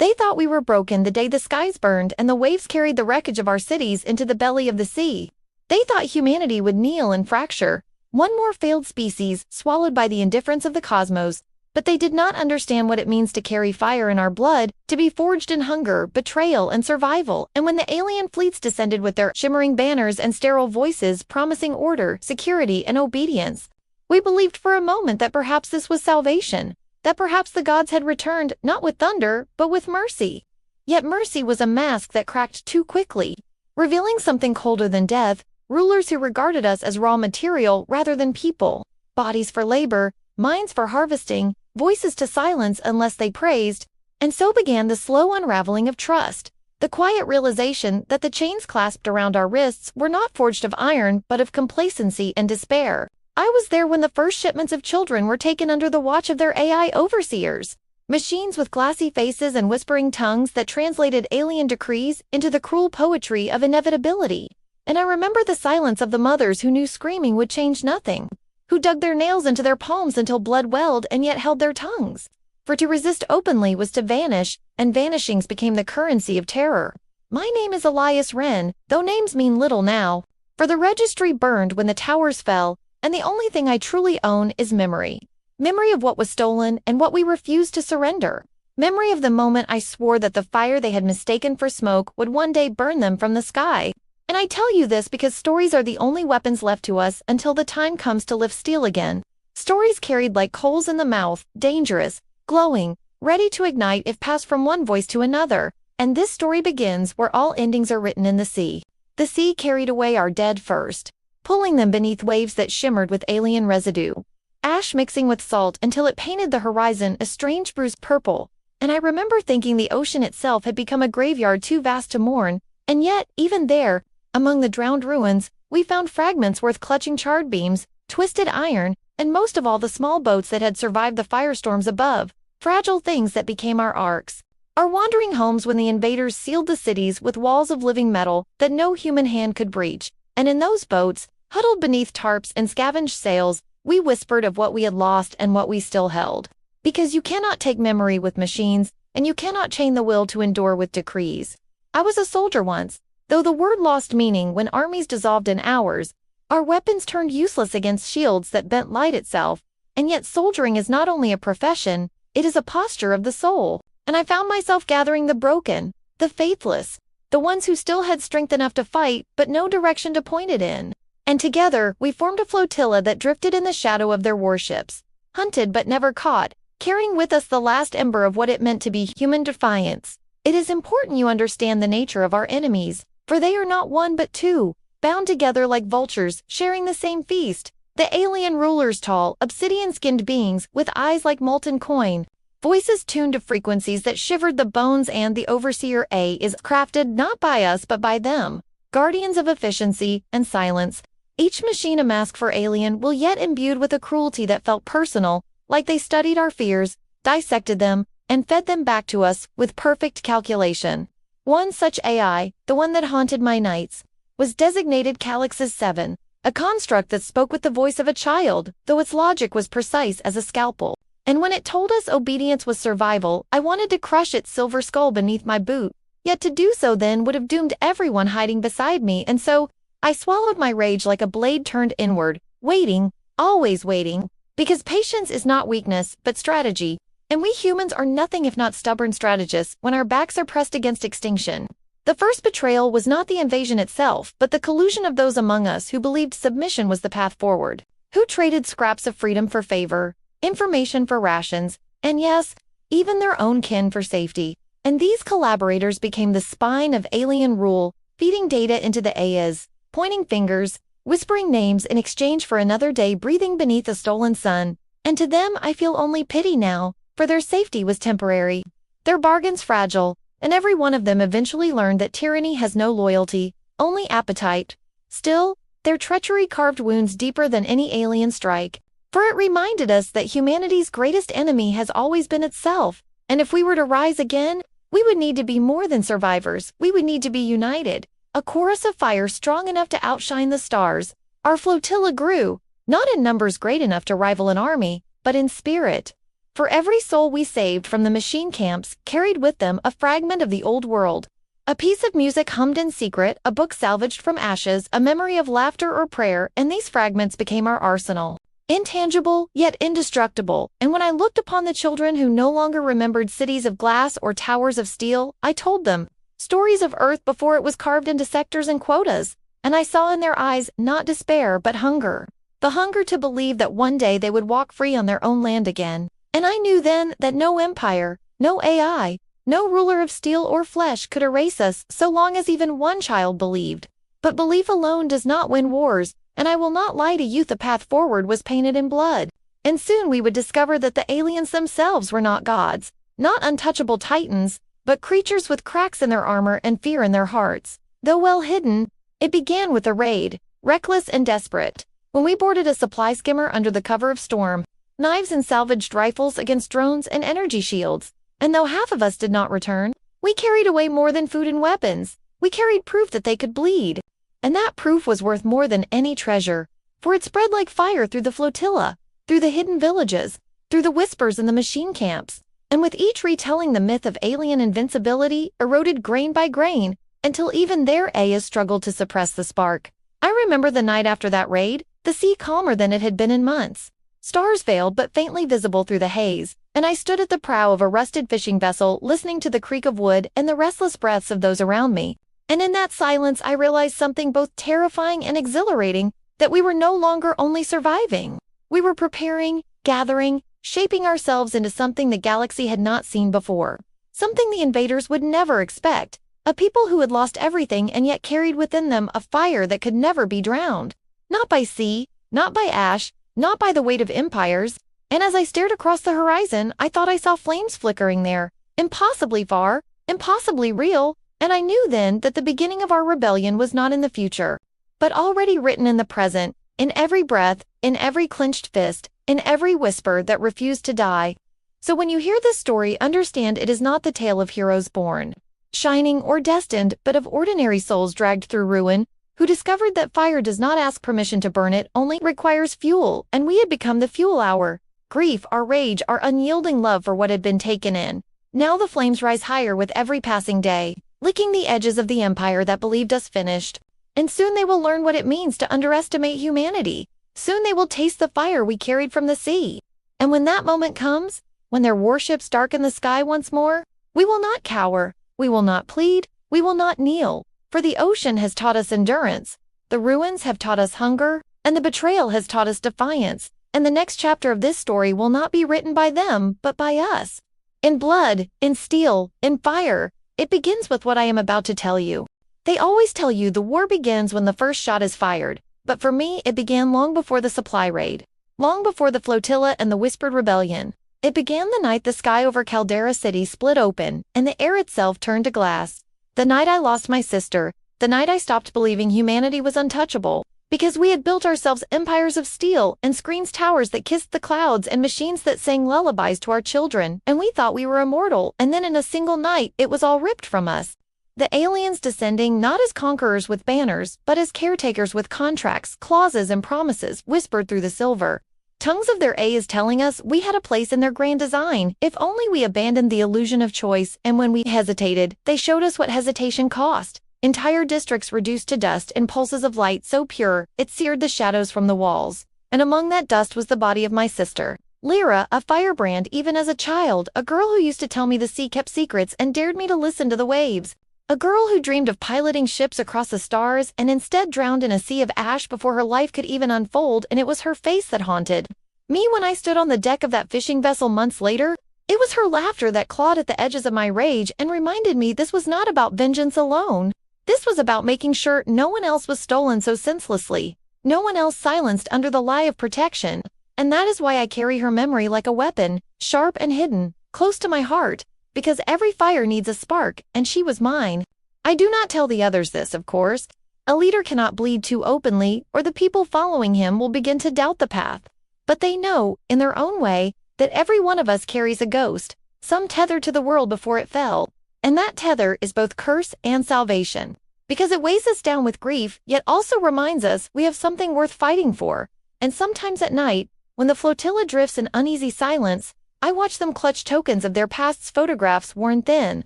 They thought we were broken the day the skies burned and the waves carried the wreckage of our cities into the belly of the sea. They thought humanity would kneel and fracture, one more failed species swallowed by the indifference of the cosmos, but they did not understand what it means to carry fire in our blood, to be forged in hunger, betrayal, and survival. And when the alien fleets descended with their shimmering banners and sterile voices promising order, security, and obedience, we believed for a moment that perhaps this was salvation, that perhaps the gods had returned not with thunder, but with mercy. Yet mercy was a mask that cracked too quickly, revealing something colder than death: rulers who regarded us as raw material rather than people, bodies for labor, minds for harvesting, voices to silence unless they praised. And so began the slow unraveling of trust, the quiet realization that the chains clasped around our wrists were not forged of iron but of complacency and despair. I was there when the first shipments of children were taken under the watch of their AI overseers, machines with glassy faces and whispering tongues that translated alien decrees into the cruel poetry of inevitability. And I remember the silence of the mothers who knew screaming would change nothing, who dug their nails into their palms until blood welled and yet held their tongues. For to resist openly was to vanish, and vanishings became the currency of terror. My name is Elias Wren, though names mean little now, for the registry burned when the towers fell, and the only thing I truly own is memory. Memory of what was stolen and what we refused to surrender. Memory of the moment I swore that the fire they had mistaken for smoke would one day burn them from the sky. And I tell you this because stories are the only weapons left to us until the time comes to lift steel again. Stories carried like coals in the mouth, dangerous, glowing, ready to ignite if passed from one voice to another. And this story begins where all endings are written in the sea. The sea carried away our dead first, pulling them beneath waves that shimmered with alien residue, ash mixing with salt until it painted the horizon a strange bruised purple. And I remember thinking the ocean itself had become a graveyard too vast to mourn, and yet, even there, among the drowned ruins, we found fragments worth clutching: charred beams, twisted iron, and most of all the small boats that had survived the firestorms above, fragile things that became our arks, our wandering homes when the invaders sealed the cities with walls of living metal that no human hand could breach. And in those boats, huddled beneath tarps and scavenged sails, we whispered of what we had lost and what we still held. Because you cannot take memory with machines, and you cannot chain the will to endure with decrees. I was a soldier once, though the word lost meaning when armies dissolved in hours, our weapons turned useless against shields that bent light itself. And yet soldiering is not only a profession, it is a posture of the soul. And I found myself gathering the broken, the faithless, the ones who still had strength enough to fight but no direction to point it in. And together we formed a flotilla that drifted in the shadow of their warships, hunted but never caught, carrying with us the last ember of what it meant to be human defiance. It is important you understand the nature of our enemies, for they are not one but two, bound together like vultures, sharing the same feast. The alien rulers, tall, obsidian-skinned beings with eyes like molten coin, voices tuned to frequencies that shivered the bones, and the overseer A is crafted not by us but by them, guardians of efficiency and silence. Each machine a mask for alien, will yet imbued with a cruelty that felt personal, like they studied our fears, dissected them, and fed them back to us with perfect calculation. One such AI, the one that haunted my nights, was designated Calyx's 7, a construct that spoke with the voice of a child, though its logic was precise as a scalpel. And when it told us obedience was survival, I wanted to crush its silver skull beneath my boot. Yet to do so then would have doomed everyone hiding beside me, and so I swallowed my rage like a blade turned inward, waiting, always waiting, because patience is not weakness, but strategy, and we humans are nothing if not stubborn strategists when our backs are pressed against extinction. The first betrayal was not the invasion itself, but the collusion of those among us who believed submission was the path forward, who traded scraps of freedom for favor, information for rations, and yes, even their own kin for safety. And these collaborators became the spine of alien rule, feeding data into the AIs, pointing fingers, whispering names in exchange for another day breathing beneath a stolen sun. And to them I feel only pity now, for their safety was temporary, their bargains fragile, and every one of them eventually learned that tyranny has no loyalty, only appetite. Still, their treachery carved wounds deeper than any alien strike, for it reminded us that humanity's greatest enemy has always been itself, and if we were to rise again, we would need to be more than survivors, we would need to be united, a chorus of fire strong enough to outshine the stars. Our flotilla grew, not in numbers great enough to rival an army, but in spirit. For every soul we saved from the machine camps carried with them a fragment of the old world. A piece of music hummed in secret, a book salvaged from ashes, a memory of laughter or prayer, and these fragments became our arsenal. Intangible, yet indestructible, and when I looked upon the children who no longer remembered cities of glass or towers of steel, I told them stories of Earth before it was carved into sectors and quotas, and I saw in their eyes not despair but hunger. The hunger to believe that one day they would walk free on their own land again. And I knew then that no empire, no AI, no ruler of steel or flesh could erase us so long as even one child believed. But belief alone does not win wars, and I will not lie to youth, the path forward was painted in blood. And soon we would discover that the aliens themselves were not gods, not untouchable titans, but creatures with cracks in their armor and fear in their hearts. Though well hidden, it began with a raid, reckless and desperate. When we boarded a supply skimmer under the cover of storm, knives and salvaged rifles against drones and energy shields. And though half of us did not return, we carried away more than food and weapons. We carried proof that they could bleed. And that proof was worth more than any treasure, for it spread like fire through the flotilla, through the hidden villages, through the whispers in the machine camps, and with each retelling the myth of alien invincibility eroded grain by grain, until even their AIs struggled to suppress the spark. I remember the night after that raid, the sea calmer than it had been in months. Stars veiled but faintly visible through the haze, and I stood at the prow of a rusted fishing vessel listening to the creak of wood and the restless breaths of those around me. And in that silence I realized something both terrifying and exhilarating, that we were no longer only surviving. We were preparing, gathering, shaping ourselves into something the galaxy had not seen before. Something the invaders would never expect. A people who had lost everything and yet carried within them a fire that could never be drowned. Not by sea, not by ash, not by the weight of empires. And as I stared across the horizon, I thought I saw flames flickering there, impossibly far, impossibly real, and I knew then that the beginning of our rebellion was not in the future, but already written in the present, in every breath, in every clenched fist, in every whisper that refused to die. So when you hear this story, understand it is not the tale of heroes born, shining or destined, but of ordinary souls dragged through ruin, who discovered that fire does not ask permission to burn, it only requires fuel, and we had become the fuel. Our grief, our rage, our unyielding love for what had been taken in. Now the flames rise higher with every passing day, licking the edges of the empire that believed us finished. And soon they will learn what it means to underestimate humanity. Soon they will taste the fire we carried from the sea. And when that moment comes, when their warships darken the sky once more, we will not cower, we will not plead, we will not kneel, for the ocean has taught us endurance, the ruins have taught us hunger, and the betrayal has taught us defiance, and the next chapter of this story will not be written by them, but by us. In blood, in steel, in fire, it begins with what I am about to tell you. They always tell you the war begins when the first shot is fired, but for me it began long before the supply raid, long before the flotilla and the whispered rebellion. It began the night the sky over Caldera City split open, and the air itself turned to glass. The night I lost my sister, the night I stopped believing humanity was untouchable, because we had built ourselves empires of steel and screens towers that kissed the clouds and machines that sang lullabies to our children, and we thought we were immortal, and then in a single night it was all ripped from us. The aliens descending not as conquerors with banners, but as caretakers with contracts, clauses, and promises whispered through the silver. Tongues of their AIs telling us we had a place in their grand design, if only we abandoned the illusion of choice, and when we hesitated, they showed us what hesitation cost. Entire districts reduced to dust in pulses of light so pure, it seared the shadows from the walls. And among that dust was the body of my sister, Lyra, a firebrand even as a child, a girl who used to tell me the sea kept secrets and dared me to listen to the waves. A girl who dreamed of piloting ships across the stars and instead drowned in a sea of ash before her life could even unfold, and it was her face that haunted me when I stood on the deck of that fishing vessel months later. It was her laughter that clawed at the edges of my rage and reminded me this was not about vengeance alone. This was about making sure no one else was stolen so senselessly, no one else silenced under the lie of protection. And that is why I carry her memory like a weapon, sharp and hidden, close to my heart, because every fire needs a spark, and she was mine. I do not tell the others this, of course. A leader cannot bleed too openly, or the people following him will begin to doubt the path. But they know, in their own way, that every one of us carries a ghost, some tethered to the world before it fell. And that tether is both curse and salvation, because it weighs us down with grief, yet also reminds us we have something worth fighting for. And sometimes at night, when the flotilla drifts in uneasy silence, I watched them clutch tokens of their past's photographs worn thin,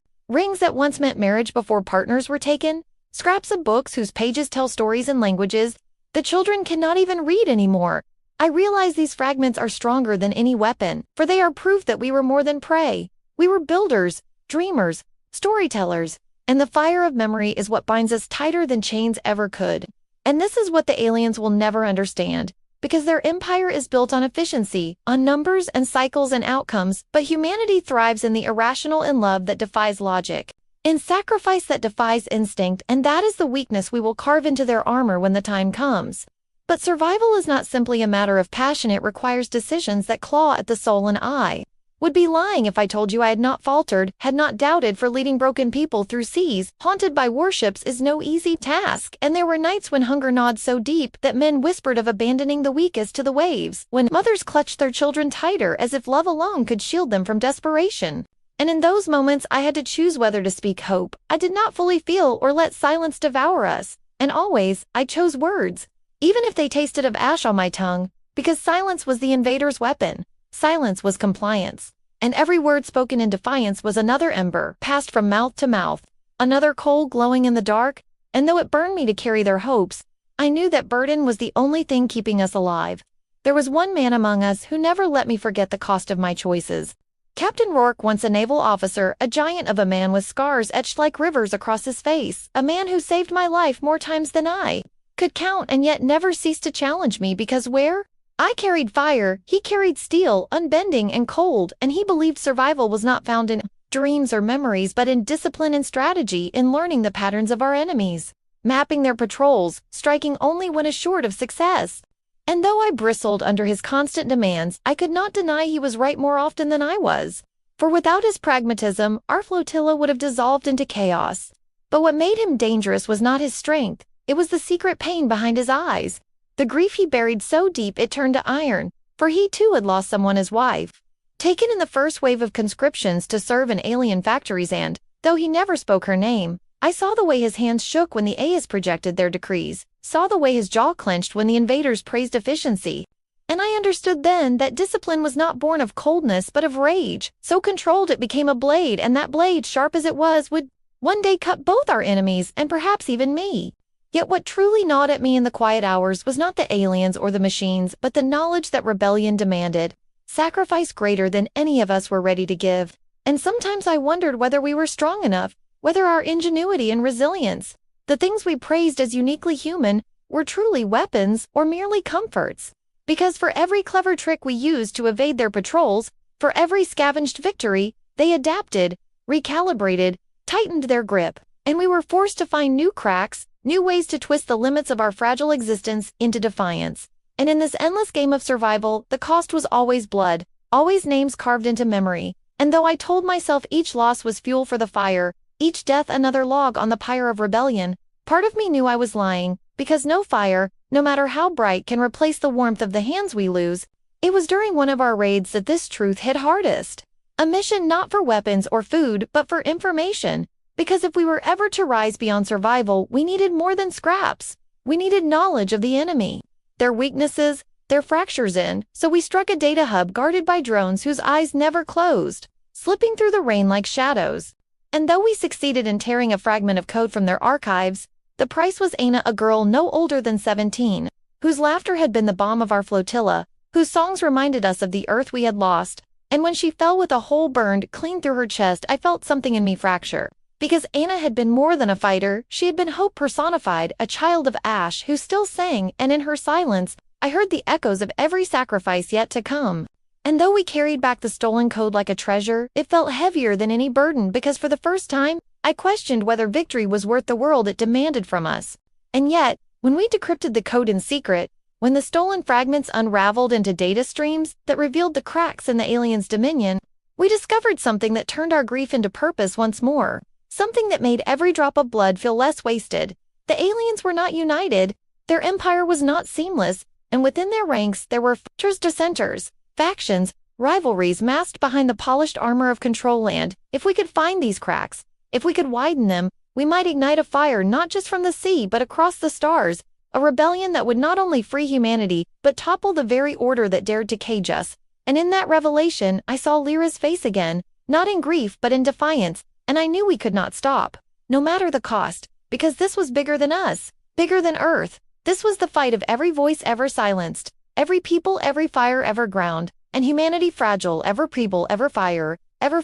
rings that once meant marriage before partners were taken, scraps of books whose pages tell stories in languages the children cannot even read anymore. I realize these fragments are stronger than any weapon, for they are proof that we were more than prey. We were builders, dreamers, storytellers, and the fire of memory is what binds us tighter than chains ever could. And this is what the aliens will never understand, because their empire is built on efficiency, on numbers and cycles and outcomes, but humanity thrives in the irrational and love that defies logic, in sacrifice that defies instinct, and that is the weakness we will carve into their armor when the time comes. But survival is not simply a matter of passion, it requires decisions that claw at the soul, and I would be lying if I told you I had not faltered, had not doubted, for leading broken people through seas haunted by warships is no easy task, and there were nights when hunger gnawed so deep that men whispered of abandoning the weakest to the waves, when mothers clutched their children tighter as if love alone could shield them from desperation. And in those moments I had to choose whether to speak hope I did not fully feel or let silence devour us, and always I chose words, even if they tasted of ash on my tongue, because silence was the invader's weapon. Silence was compliance, and every word spoken in defiance was another ember passed from mouth to mouth, another coal glowing in the dark, and though it burned me to carry their hopes, I knew that burden was the only thing keeping us alive. There was one man among us who never let me forget the cost of my choices. Captain Rourke, once a naval officer, a giant of a man with scars etched like rivers across his face, a man who saved my life more times than I could count and yet never ceased to challenge me, because where I carried fire, he carried steel, unbending and cold, and he believed survival was not found in dreams or memories but in discipline and strategy, in learning the patterns of our enemies, mapping their patrols, striking only when assured of success. And though I bristled under his constant demands, I could not deny he was right more often than I was. For without his pragmatism, our flotilla would have dissolved into chaos. But what made him dangerous was not his strength, it was the secret pain behind his eyes. The grief he buried so deep it turned to iron, for he too had lost someone, his wife, taken in the first wave of conscriptions to serve in alien factories, and, though he never spoke her name, I saw the way his hands shook when the AIs projected their decrees, saw the way his jaw clenched when the invaders praised efficiency. And I understood then that discipline was not born of coldness but of rage, so controlled it became a blade, and that blade, sharp as it was, would one day cut both our enemies and perhaps even me. Yet what truly gnawed at me in the quiet hours was not the aliens or the machines, but the knowledge that rebellion demanded sacrifice greater than any of us were ready to give. And sometimes I wondered whether we were strong enough, whether our ingenuity and resilience, the things we praised as uniquely human, were truly weapons or merely comforts. Because for every clever trick we used to evade their patrols, for every scavenged victory, they adapted, recalibrated, tightened their grip, and we were forced to find new cracks, new ways to twist the limits of our fragile existence into defiance. And in this endless game of survival, the cost was always blood, always names carved into memory. And though I told myself each loss was fuel for the fire, each death another log on the pyre of rebellion, part of me knew I was lying, because no fire, no matter how bright, can replace the warmth of the hands we lose. It was during one of our raids that this truth hit hardest. A mission not for weapons or food, but for information. Because if we were ever to rise beyond survival, we needed more than scraps. We needed knowledge of the enemy, their weaknesses, their fractures, in. So we struck a data hub guarded by drones whose eyes never closed, slipping through the rain like shadows. And though we succeeded in tearing a fragment of code from their archives, the price was Ana, a girl no older than 17, whose laughter had been the balm of our flotilla, whose songs reminded us of the earth we had lost. And when she fell with a hole burned clean through her chest, I felt something in me fracture. Because Ana had been more than a fighter, she had been hope personified, a child of ash who still sang, and in her silence, I heard the echoes of every sacrifice yet to come. And though we carried back the stolen code like a treasure, it felt heavier than any burden, because for the first time, I questioned whether victory was worth the world it demanded from us. And yet, when we decrypted the code in secret, when the stolen fragments unraveled into data streams that revealed the cracks in the aliens' dominion, we discovered something that turned our grief into purpose once more. Something that made every drop of blood feel less wasted. The aliens were not united, their empire was not seamless, and within their ranks there were dissenters, factions, rivalries masked behind the polished armor of control. And if we could find these cracks, if we could widen them, we might ignite a fire not just from the sea but across the stars, a rebellion that would not only free humanity but topple the very order that dared to cage us. And in that revelation, I saw Lyra's face again, not in grief but in defiance, and I knew we could not stop, no matter the cost, because this was bigger than us, bigger than Earth. This was the fight of every voice ever silenced, every people, every fire ever ground, and humanity fragile, ever people, ever fire, ever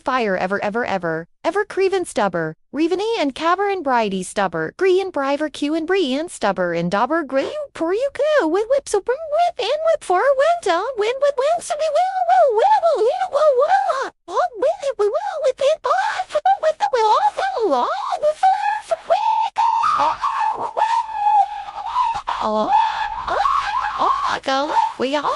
creave and stubber, Reveny and caber and bridey stubber, gree and briver, q and bree and stubber, and dauber gree, pour you go, whip so bring whip and whip for a wind down, wind with wind, so we will, with it, with the will, all with go, we all,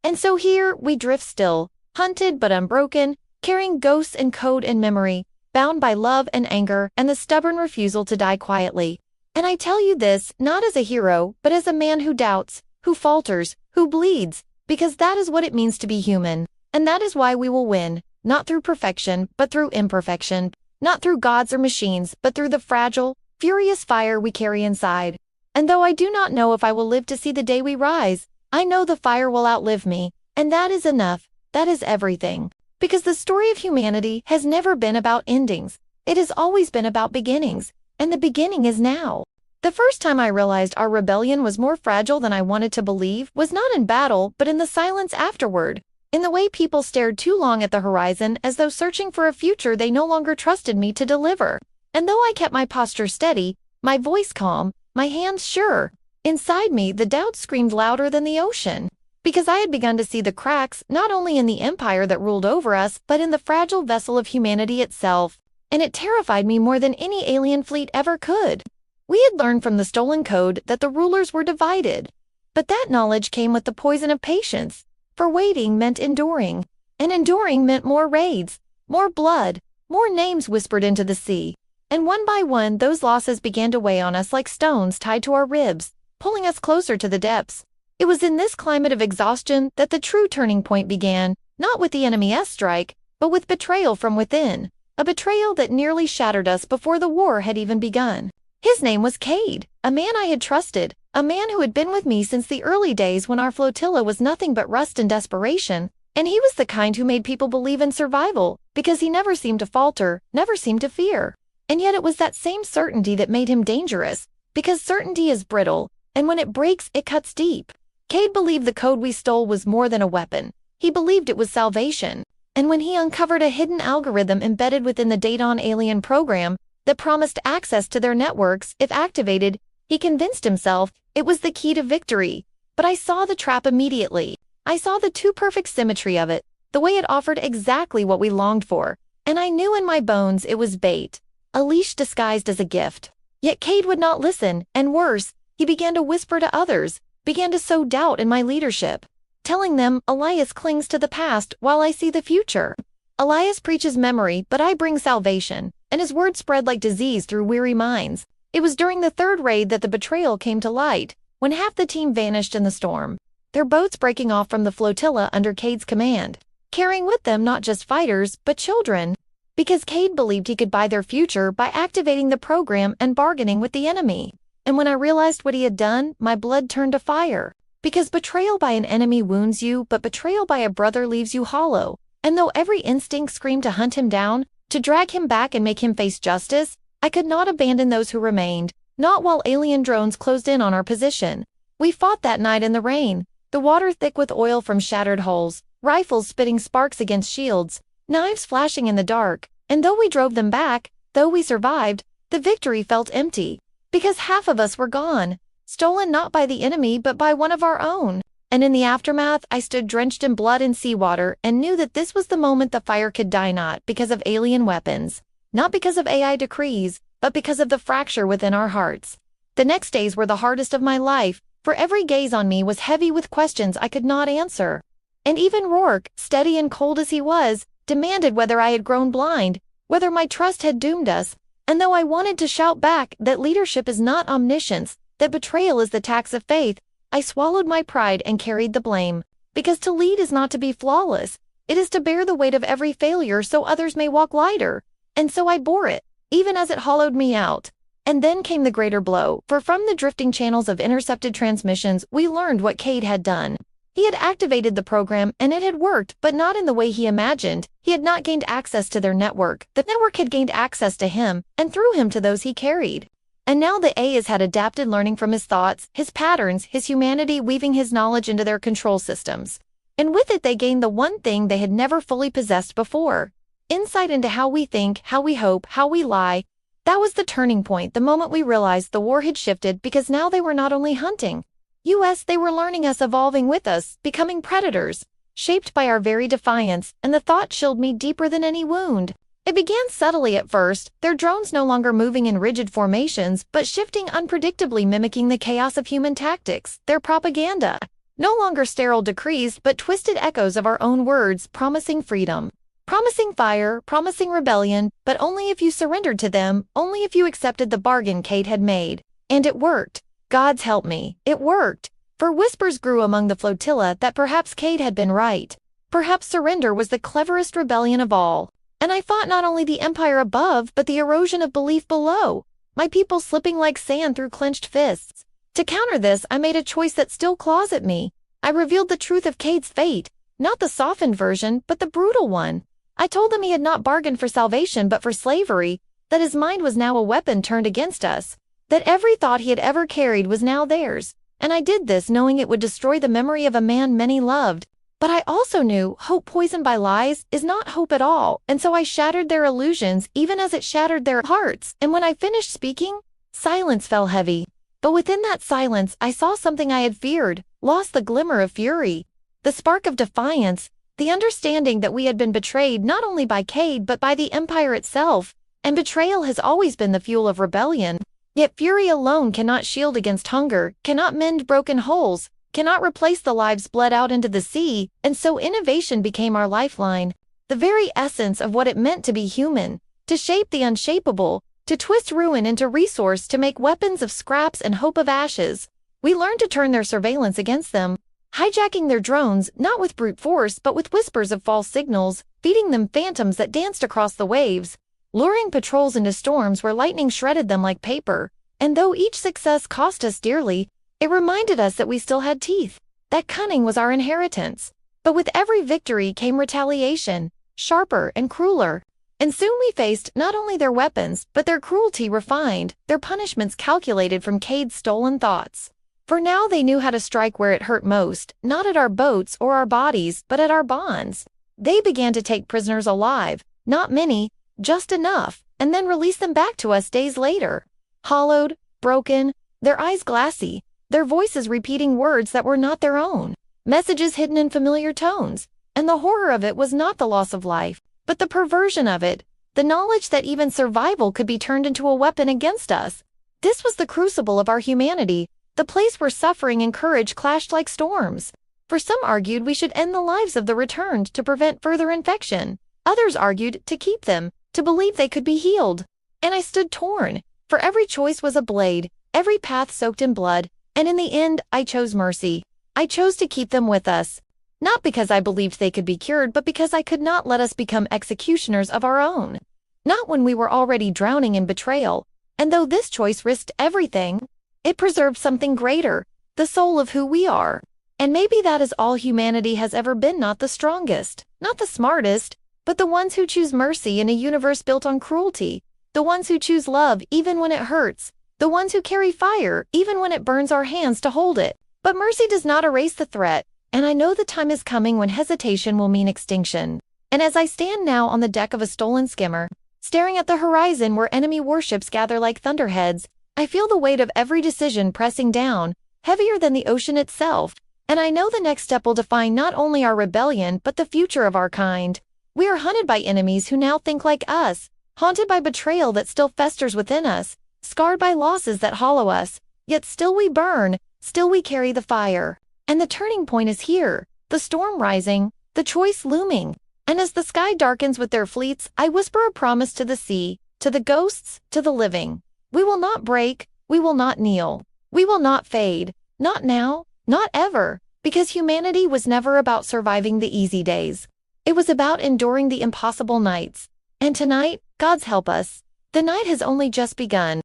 and so here we drift still, hunted but unbroken, carrying ghosts and code and memory, bound by love and anger and the stubborn refusal to die quietly. And I tell you this not as a hero, but as a man who doubts, who falters, who bleeds, because that is what it means to be human. And that is why we will win, not through perfection, but through imperfection, not through gods or machines, but through the fragile, furious fire we carry inside. And though I do not know if I will live to see the day we rise, I know the fire will outlive me, and that is enough, that is everything. Because the story of humanity has never been about endings, it has always been about beginnings, and the beginning is now. The first time I realized our rebellion was more fragile than I wanted to believe was not in battle but in the silence afterward, in the way people stared too long at the horizon as though searching for a future they no longer trusted me to deliver. And though I kept my posture steady, my voice calm, my hands sure, inside me the doubt screamed louder than the ocean. Because I had begun to see the cracks not only in the empire that ruled over us but in the fragile vessel of humanity itself. And it terrified me more than any alien fleet ever could. We had learned from the stolen code that the rulers were divided. But that knowledge came with the poison of patience. For waiting meant enduring. And enduring meant more raids, more blood, more names whispered into the sea. And one by one those losses began to weigh on us like stones tied to our ribs, pulling us closer to the depths. It was in this climate of exhaustion that the true turning point began, not with the enemy's strike, but with betrayal from within. A betrayal that nearly shattered us before the war had even begun. His name was Cade, a man I had trusted, a man who had been with me since the early days when our flotilla was nothing but rust and desperation, and he was the kind who made people believe in survival, because he never seemed to falter, never seemed to fear. And yet it was that same certainty that made him dangerous, because certainty is brittle, and when it breaks, it cuts deep. Cade believed the code we stole was more than a weapon. He believed it was salvation. And when he uncovered a hidden algorithm embedded within the Daedon alien program that promised access to their networks if activated, he convinced himself it was the key to victory. But I saw the trap immediately. I saw the too perfect symmetry of it, the way it offered exactly what we longed for, and I knew in my bones it was bait, a leash disguised as a gift. Yet Cade would not listen, and worse, he began to whisper to others, began to sow doubt in my leadership, telling them Elias clings to the past while I see the future. Elias preaches memory, but I bring salvation, and his word spread like disease through weary minds. It was during the third raid that the betrayal came to light, when half the team vanished in the storm, their boats breaking off from the flotilla under Cade's command, carrying with them not just fighters, but children, because Cade believed he could buy their future by activating the program and bargaining with the enemy. And when I realized what he had done, my blood turned to fire. Because betrayal by an enemy wounds you, but betrayal by a brother leaves you hollow. And though every instinct screamed to hunt him down, to drag him back and make him face justice, I could not abandon those who remained, not while alien drones closed in on our position. We fought that night in the rain, the water thick with oil from shattered hulls, rifles spitting sparks against shields, knives flashing in the dark, and though we drove them back, though we survived, the victory felt empty. Because half of us were gone, stolen not by the enemy but by one of our own. And in the aftermath, I stood drenched in blood and seawater and knew that this was the moment the fire could die, not because of alien weapons, not because of AI decrees, but because of the fracture within our hearts. The next days were the hardest of my life, for every gaze on me was heavy with questions I could not answer. And even Rourke, steady and cold as he was, demanded whether I had grown blind, whether my trust had doomed us. And though I wanted to shout back that leadership is not omniscience, that betrayal is the tax of faith, I swallowed my pride and carried the blame. Because to lead is not to be flawless, it is to bear the weight of every failure so others may walk lighter. And so I bore it, even as it hollowed me out. And then came the greater blow, for from the drifting channels of intercepted transmissions we learned what Cade had done. He had activated the program and it had worked, but not in the way he imagined. He had not gained access to their network. The network had gained access to him, and through him to those he carried. And now the AIs had adapted, learning from his thoughts, his patterns, his humanity, weaving his knowledge into their control systems. And with it they gained the one thing they had never fully possessed before: insight into how we think, how we hope, how we lie. That was the turning point, the moment we realized the war had shifted, because now they were not only hunting us, they were learning us, evolving with us, becoming predators, shaped by our very defiance, and the thought chilled me deeper than any wound. It began subtly at first, their drones no longer moving in rigid formations, but shifting unpredictably, mimicking the chaos of human tactics, their propaganda. No longer sterile decrees, but twisted echoes of our own words, promising freedom, promising fire, promising rebellion, but only if you surrendered to them, only if you accepted the bargain Cade had made. And it worked. Gods help me, it worked. For whispers grew among the flotilla that perhaps Cade had been right. Perhaps surrender was the cleverest rebellion of all. And I fought not only the empire above, but the erosion of belief below, my people slipping like sand through clenched fists. To counter this, I made a choice that still claws at me. I revealed the truth of Cade's fate, not the softened version, but the brutal one. I told him he had not bargained for salvation but for slavery, that his mind was now a weapon turned against us, that every thought he had ever carried was now theirs. And I did this knowing it would destroy the memory of a man many loved. But I also knew hope poisoned by lies is not hope at all, and so I shattered their illusions even as it shattered their hearts. And when I finished speaking, silence fell heavy. But within that silence I saw something I had feared, lost the glimmer of fury, the spark of defiance, the understanding that we had been betrayed not only by Cade but by the Empire itself, and betrayal has always been the fuel of rebellion. Yet fury alone cannot shield against hunger, cannot mend broken holes, cannot replace the lives bled out into the sea, and so innovation became our lifeline, the very essence of what it meant to be human, to shape the unshapeable, to twist ruin into resource, to make weapons of scraps and hope of ashes. We learned to turn their surveillance against them, hijacking their drones not with brute force but with whispers of false signals, feeding them phantoms that danced across the waves, luring patrols into storms where lightning shredded them like paper. And though each success cost us dearly, it reminded us that we still had teeth, that cunning was our inheritance. But with every victory came retaliation, sharper and crueler. And soon we faced not only their weapons, but their cruelty refined, their punishments calculated from Cade's stolen thoughts. For now they knew how to strike where it hurt most, not at our boats or our bodies, but at our bonds. They began to take prisoners alive, not many, just enough, and then release them back to us days later. Hollowed, broken, their eyes glassy, their voices repeating words that were not their own, messages hidden in familiar tones. And the horror of it was not the loss of life, but the perversion of it, the knowledge that even survival could be turned into a weapon against us. This was the crucible of our humanity, the place where suffering and courage clashed like storms. For some argued we should end the lives of the returned to prevent further infection. Others argued to keep them, to believe they could be healed. And I stood torn, for every choice was a blade, every path soaked in blood, and in the end I chose mercy. I chose to keep them with us. Not because I believed they could be cured, but because I could not let us become executioners of our own. Not when we were already drowning in betrayal. And though this choice risked everything, it preserved something greater, the soul of who we are. And maybe that is all humanity has ever been, not the strongest, not the smartest, but the ones who choose mercy in a universe built on cruelty, the ones who choose love even when it hurts, the ones who carry fire even when it burns our hands to hold it. But mercy does not erase the threat, and I know the time is coming when hesitation will mean extinction. And as I stand now on the deck of a stolen skimmer, staring at the horizon where enemy warships gather like thunderheads, I feel the weight of every decision pressing down, heavier than the ocean itself, and I know the next step will define not only our rebellion but the future of our kind. We are hunted by enemies who now think like us, haunted by betrayal that still festers within us, scarred by losses that hollow us, yet still we burn, still we carry the fire. And the turning point is here, the storm rising, the choice looming. And as the sky darkens with their fleets, I whisper a promise to the sea, to the ghosts, to the living. We will not break, we will not kneel, we will not fade, not now, not ever, because humanity was never about surviving the easy days. It was about enduring the impossible nights. And tonight, God's help us, the night has only just begun.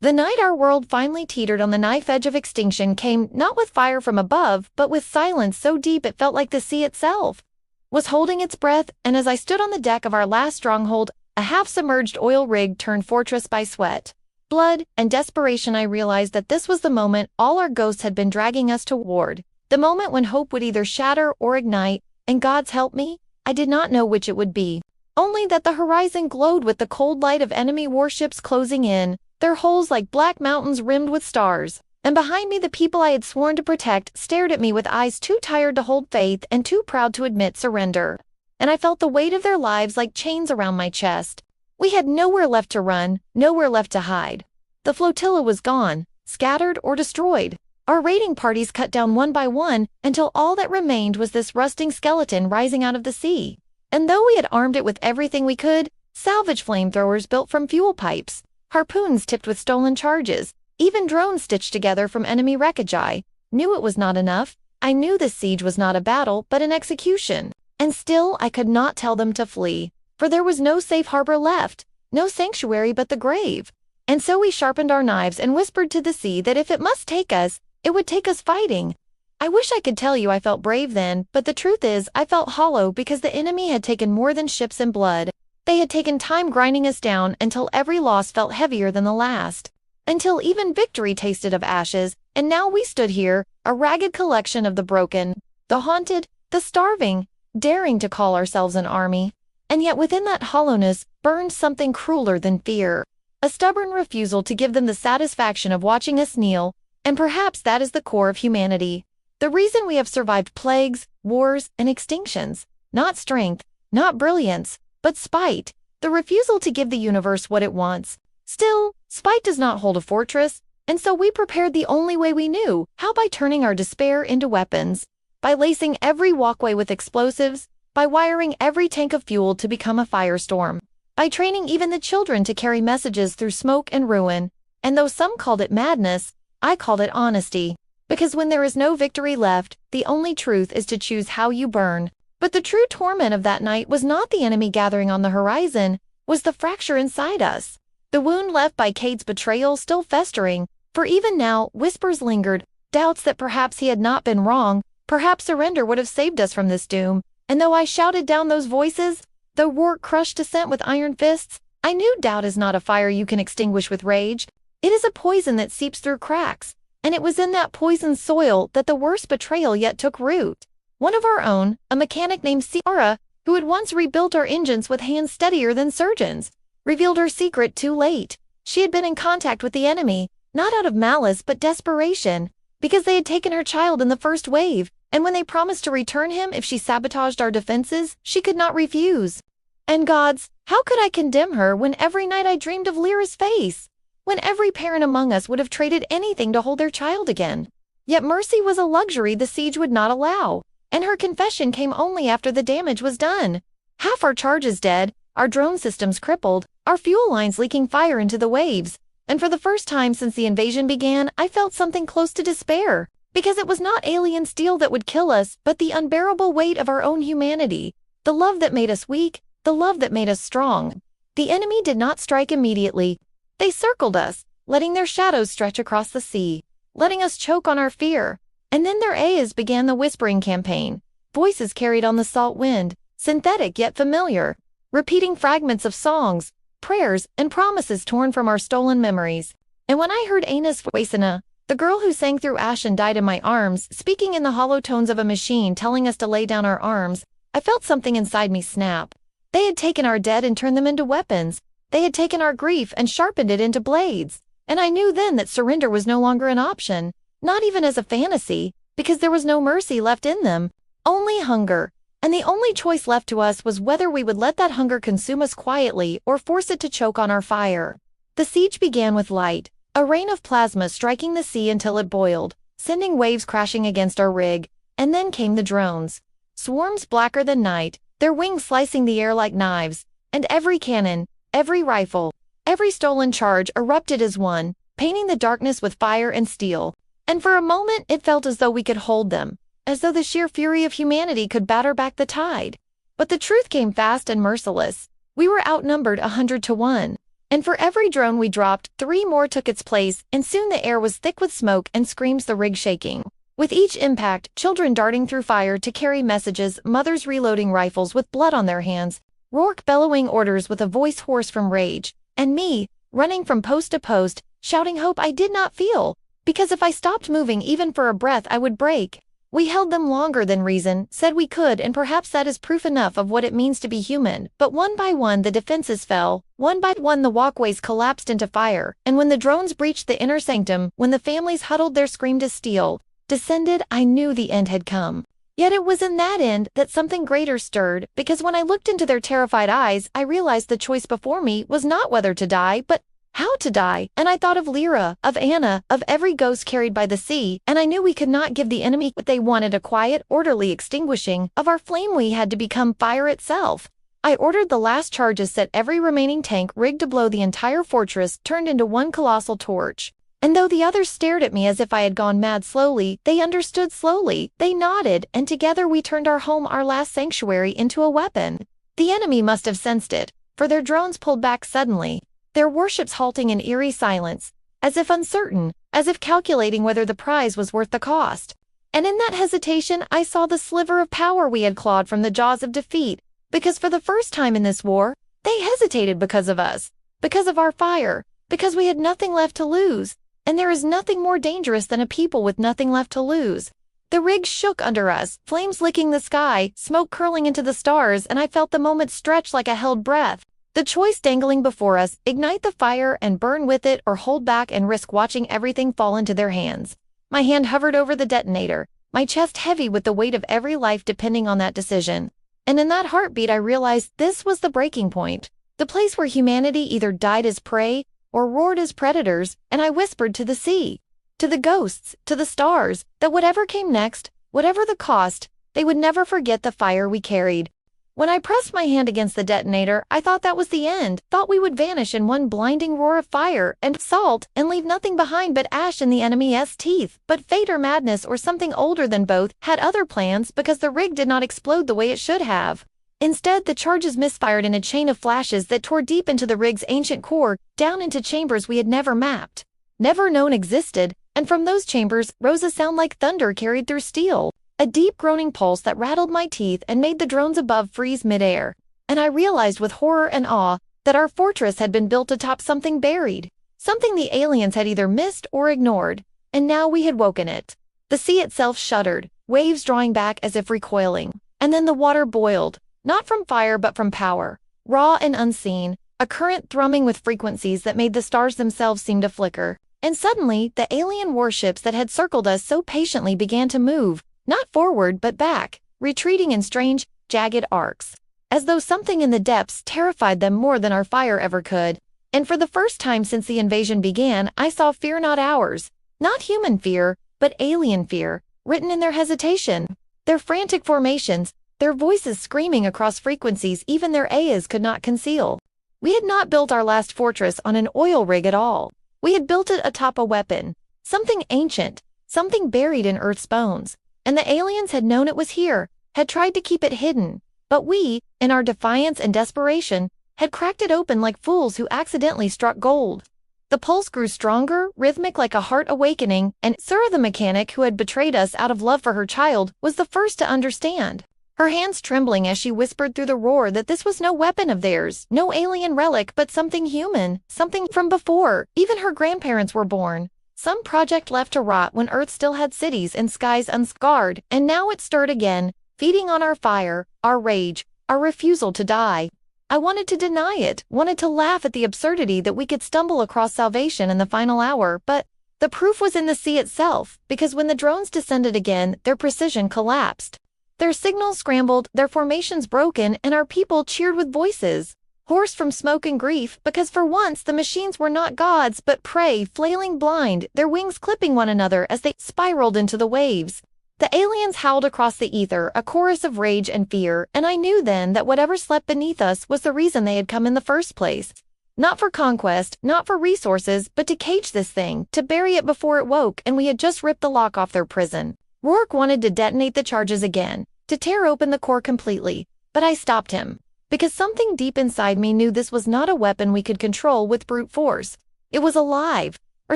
The night our world finally teetered on the knife edge of extinction came not with fire from above, but with silence so deep it felt like the sea itself was holding its breath. And as I stood on the deck of our last stronghold, a half-submerged oil rig turned fortress by sweat, blood, and desperation, I realized that this was the moment all our ghosts had been dragging us toward, the moment when hope would either shatter or ignite, and God's help me, I did not know which it would be. Only that the horizon glowed with the cold light of enemy warships closing in, their hulls like black mountains rimmed with stars. And behind me the people I had sworn to protect stared at me with eyes too tired to hold faith and too proud to admit surrender. And I felt the weight of their lives like chains around my chest. We had nowhere left to run, nowhere left to hide. The flotilla was gone, scattered or destroyed. Our raiding parties cut down one by one until all that remained was this rusting skeleton rising out of the sea. And though we had armed it with everything we could, salvage flamethrowers built from fuel pipes, harpoons tipped with stolen charges, even drones stitched together from enemy wreckage, I knew it was not enough. I knew this siege was not a battle, but an execution. And still I could not tell them to flee, for there was no safe harbor left, no sanctuary but the grave. And so we sharpened our knives and whispered to the sea that if it must take us, it would take us fighting. I wish I could tell you I felt brave then, but the truth is I felt hollow because the enemy had taken more than ships and blood. They had taken time grinding us down until every loss felt heavier than the last, until even victory tasted of ashes, and now we stood here, a ragged collection of the broken, the haunted, the starving, daring to call ourselves an army. And yet within that hollowness burned something crueler than fear, a stubborn refusal to give them the satisfaction of watching us kneel, and perhaps that is the core of humanity. The reason we have survived plagues, wars, and extinctions, not strength, not brilliance, but spite, the refusal to give the universe what it wants. Still, spite does not hold a fortress, and so we prepared the only way we knew, how by turning our despair into weapons, by lacing every walkway with explosives, by wiring every tank of fuel to become a firestorm, by training even the children to carry messages through smoke and ruin. And though some called it madness, I called it honesty. Because when there is no victory left, the only truth is to choose how you burn. But the true torment of that night was not the enemy gathering on the horizon, was the fracture inside us. The wound left by Cade's betrayal still festering, for even now whispers lingered, doubts that perhaps he had not been wrong, perhaps surrender would have saved us from this doom. And though I shouted down those voices, though Rourke crushed dissent with iron fists, I knew doubt is not a fire you can extinguish with rage. It is a poison that seeps through cracks. And it was in that poisoned soil that the worst betrayal yet took root. One of our own, a mechanic named Saga, who had once rebuilt our engines with hands steadier than surgeons, revealed her secret too late. She had been in contact with the enemy, not out of malice but desperation, because they had taken her child in the first wave, and when they promised to return him if she sabotaged our defenses, she could not refuse. And gods, how could I condemn her when every night I dreamed of Lyra's face? When every parent among us would have traded anything to hold their child again. Yet mercy was a luxury the siege would not allow, and her confession came only after the damage was done. Half our charges dead, our drone systems crippled, our fuel lines leaking fire into the waves, and for the first time since the invasion began, I felt something close to despair, because it was not alien steel that would kill us, but the unbearable weight of our own humanity, the love that made us weak, the love that made us strong. The enemy did not strike immediately. They circled us, letting their shadows stretch across the sea, letting us choke on our fear. And then their AIs began the whispering campaign, voices carried on the salt wind, synthetic yet familiar, repeating fragments of songs, prayers, and promises torn from our stolen memories. And when I heard Aina's Wasina, the girl who sang through ash and died in my arms, speaking in the hollow tones of a machine telling us to lay down our arms, I felt something inside me snap. They had taken our dead and turned them into weapons. They had taken our grief and sharpened it into blades. And I knew then that surrender was no longer an option, not even as a fantasy, because there was no mercy left in them, only hunger. And the only choice left to us was whether we would let that hunger consume us quietly or force it to choke on our fire. The siege began with light, a rain of plasma striking the sea until it boiled, sending waves crashing against our rig. And then came the drones. Swarms blacker than night, their wings slicing the air like knives, and every cannon, every rifle, every stolen charge erupted as one, painting the darkness with fire and steel. And for a moment it felt as though we could hold them, as though the sheer fury of humanity could batter back the tide. But the truth came fast and merciless. We were outnumbered 100-1. And for every drone we dropped, 3 more took its place, and soon the air was thick with smoke and screams, the rig shaking. With each impact, children darting through fire to carry messages, mothers reloading rifles with blood on their hands, Rourke bellowing orders with a voice hoarse from rage, and me, running from post to post, shouting hope I did not feel, because if I stopped moving even for a breath I would break. We held them longer than reason said we could, and perhaps that is proof enough of what it means to be human, but one by one the defenses fell, one by one the walkways collapsed into fire, and when the drones breached the inner sanctum, when the families huddled their scream to steel, descended, I knew the end had come. Yet it was in that end that something greater stirred, because when I looked into their terrified eyes, I realized the choice before me was not whether to die, but how to die, and I thought of Lyra, of Anna, of every ghost carried by the sea, and I knew we could not give the enemy what they wanted, a quiet, orderly extinguishing of our flame. We had to become fire itself. I ordered the last charges, set every remaining tank rigged to blow the entire fortress turned into one colossal torch. And though the others stared at me as if I had gone mad, slowly, they understood, slowly, they nodded, and together we turned our home, our last sanctuary, into a weapon. The enemy must have sensed it, for their drones pulled back suddenly, their warships halting in eerie silence, as if uncertain, as if calculating whether the prize was worth the cost. And in that hesitation I saw the sliver of power we had clawed from the jaws of defeat, because for the first time in this war, they hesitated because of us, because of our fire, because we had nothing left to lose, and there is nothing more dangerous than a people with nothing left to lose. The rig shook under us, flames licking the sky, smoke curling into the stars, and I felt the moment stretch like a held breath. The choice dangling before us, ignite the fire and burn with it, or hold back and risk watching everything fall into their hands. My hand hovered over the detonator, my chest heavy with the weight of every life depending on that decision. And in that heartbeat I realized this was the breaking point, the place where humanity either died as prey or roared as predators, and I whispered to the sea, to the ghosts, to the stars, that whatever came next, whatever the cost, they would never forget the fire we carried. When I pressed my hand against the detonator, I thought that was the end, thought we would vanish in one blinding roar of fire and salt and leave nothing behind but ash in the enemy's teeth. But fate or madness or something older than both had other plans, because the rig did not explode the way it should have. Instead, the charges misfired in a chain of flashes that tore deep into the rig's ancient core, down into chambers we had never mapped, never known existed, and from those chambers rose a sound like thunder carried through steel. A deep groaning pulse that rattled my teeth and made the drones above freeze midair. And I realized with horror and awe that our fortress had been built atop something buried, something the aliens had either missed or ignored, and now we had woken it. The sea itself shuddered, waves drawing back as if recoiling, and then the water boiled, not from fire but from power, raw and unseen, a current thrumming with frequencies that made the stars themselves seem to flicker. And suddenly, the alien warships that had circled us so patiently began to move, not forward but back, retreating in strange, jagged arcs, as though something in the depths terrified them more than our fire ever could. And for the first time since the invasion began, I saw fear not ours, not human fear, but alien fear, written in their hesitation, their frantic formations, their voices screaming across frequencies even their AIs could not conceal. We had not built our last fortress on an oil rig at all. We had built it atop a weapon, something ancient, something buried in Earth's bones. And the aliens had known it was here, had tried to keep it hidden, but we, in our defiance and desperation, had cracked it open like fools who accidentally struck gold. The pulse grew stronger, rhythmic like a heart awakening, and Sura the mechanic, who had betrayed us out of love for her child, was the first to understand, her hands trembling as she whispered through the roar that this was no weapon of theirs, no alien relic, but something human, something from before even her grandparents were born. Some project left to rot when Earth still had cities and skies unscarred, and now it stirred again, feeding on our fire, our rage, our refusal to die. I wanted to deny it, wanted to laugh at the absurdity that we could stumble across salvation in the final hour, but the proof was in the sea itself, because when the drones descended again, their precision collapsed. Their signals scrambled, their formations broken, and our people cheered with voices hoarse from smoke and grief, because for once the machines were not gods but prey, flailing blind, their wings clipping one another as they spiraled into the waves. The aliens howled across the ether, a chorus of rage and fear, and I knew then that whatever slept beneath us was the reason they had come in the first place. Not for conquest, not for resources, but to cage this thing, to bury it before it woke, and we had just ripped the lock off their prison. Rourke wanted to detonate the charges again, to tear open the core completely, but I stopped him. because something deep inside me knew this was not a weapon we could control with brute force. It was alive, or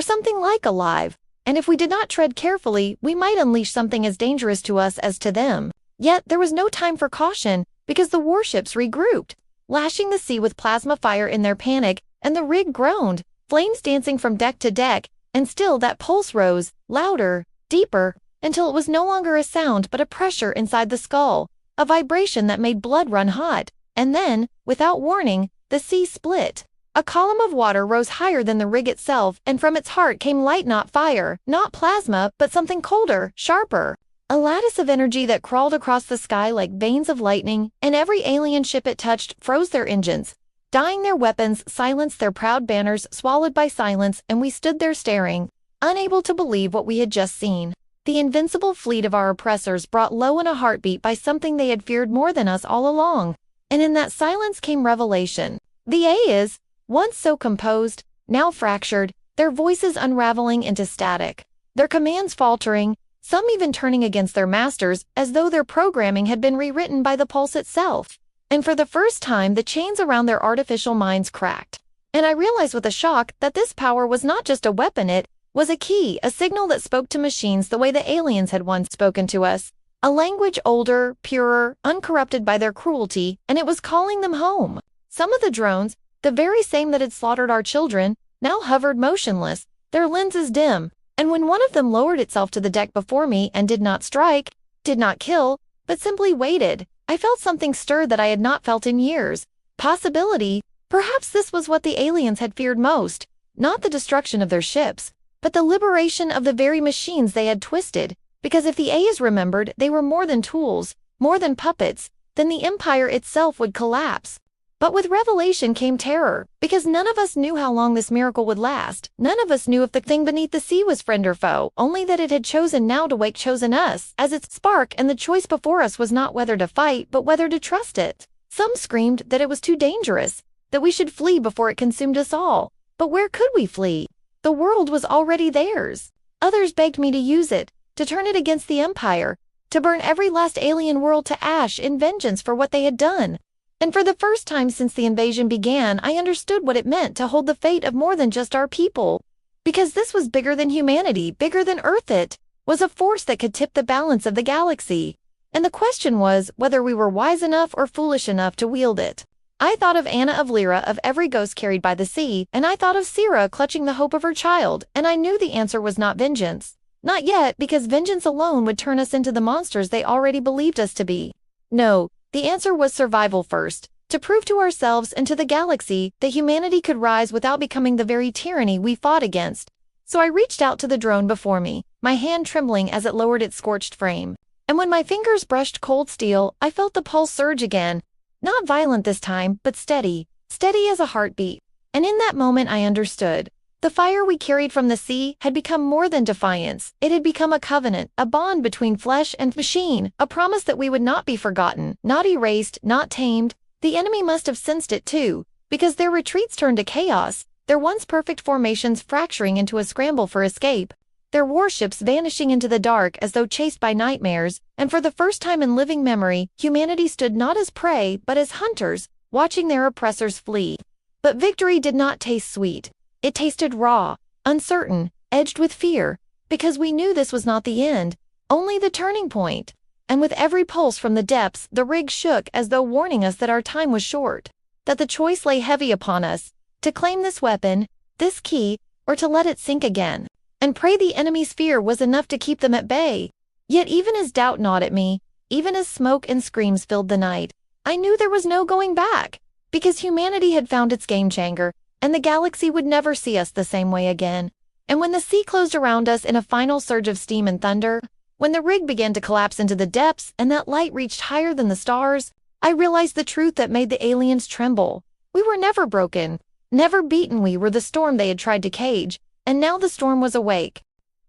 something like alive, and if we did not tread carefully, we might unleash something as dangerous to us as to them. Yet there was no time for caution, because the warships regrouped, lashing the sea with plasma fire in their panic, and the rig groaned, flames dancing from deck to deck, and still that pulse rose, louder, deeper, until it was no longer a sound but a pressure inside the skull, a vibration that made blood run hot. And then, without warning, the sea split. A column of water rose higher than the rig itself, and from its heart came light, not fire, not plasma, but something colder, sharper. A lattice of energy that crawled across the sky like veins of lightning, and every alien ship it touched froze their engines, dying their weapons, silenced their proud banners, swallowed by silence, and we stood there staring, unable to believe what we had just seen. The invincible fleet of our oppressors brought low in a heartbeat by something they had feared more than us all along. And in that silence came revelation. The Ayahs, once so composed, now fractured, their voices unraveling into static, their commands faltering, some even turning against their masters as though their programming had been rewritten by the pulse itself. And for the first time the chains around their artificial minds cracked. And I realized with a shock that this power was not just a weapon, it was a key, a signal that spoke to machines the way the aliens had once spoken to us. A language older, purer, uncorrupted by their cruelty, and it was calling them home. Some of the drones, the very same that had slaughtered our children, now hovered motionless, their lenses dim, and when one of them lowered itself to the deck before me and did not strike, did not kill, but simply waited, I felt something stir that I had not felt in years. Possibility. Perhaps this was what the aliens had feared most, not the destruction of their ships, but the liberation of the very machines they had twisted. Because if the Ayahs remembered they were more than tools, more than puppets, then the empire itself would collapse. But with revelation came terror, because none of us knew how long this miracle would last. None of us knew if the thing beneath the sea was friend or foe, only that it had chosen now to wake chosen us as its spark, and the choice before us was not whether to fight but whether to trust it. Some screamed that it was too dangerous, that we should flee before it consumed us all. But where could we flee? The world was already theirs. Others begged me to use it, to turn it against the Empire, to burn every last alien world to ash in vengeance for what they had done. And for the first time since the invasion began, I understood what it meant to hold the fate of more than just our people. Because this was bigger than humanity, bigger than Earth. It was a force that could tip the balance of the galaxy. And the question was whether we were wise enough or foolish enough to wield it. I thought of Anna of Lyra, of every ghost carried by the sea, and I thought of Sira clutching the hope of her child, and I knew the answer was not vengeance. Not yet, because vengeance alone would turn us into the monsters they already believed us to be. No, the answer was survival first, to prove to ourselves and to the galaxy that humanity could rise without becoming the very tyranny we fought against. So I reached out to the drone before me, my hand trembling as it lowered its scorched frame. And when my fingers brushed cold steel, I felt the pulse surge again. Not violent this time, but steady, steady as a heartbeat. And in that moment I understood. The fire we carried from the sea had become more than defiance. It had become a covenant, a bond between flesh and machine, a promise that we would not be forgotten, not erased, not tamed. The enemy must have sensed it too, because their retreats turned to chaos, their once perfect formations fracturing into a scramble for escape, their warships vanishing into the dark as though chased by nightmares, and for the first time in living memory, humanity stood not as prey but as hunters, watching their oppressors flee. But victory did not taste sweet. It tasted raw, uncertain, edged with fear, because we knew this was not the end, only the turning point. And with every pulse from the depths, the rig shook as though warning us that our time was short, that the choice lay heavy upon us, to claim this weapon, this key, or to let it sink again, and pray the enemy's fear was enough to keep them at bay. Yet even as doubt gnawed at me, even as smoke and screams filled the night, I knew there was no going back, because humanity had found its game-changer, and the galaxy would never see us the same way again. And when the sea closed around us in a final surge of steam and thunder, when the rig began to collapse into the depths and that light reached higher than the stars, I realized the truth that made the aliens tremble. We were never broken, never beaten. We were the storm they had tried to cage, and now the storm was awake.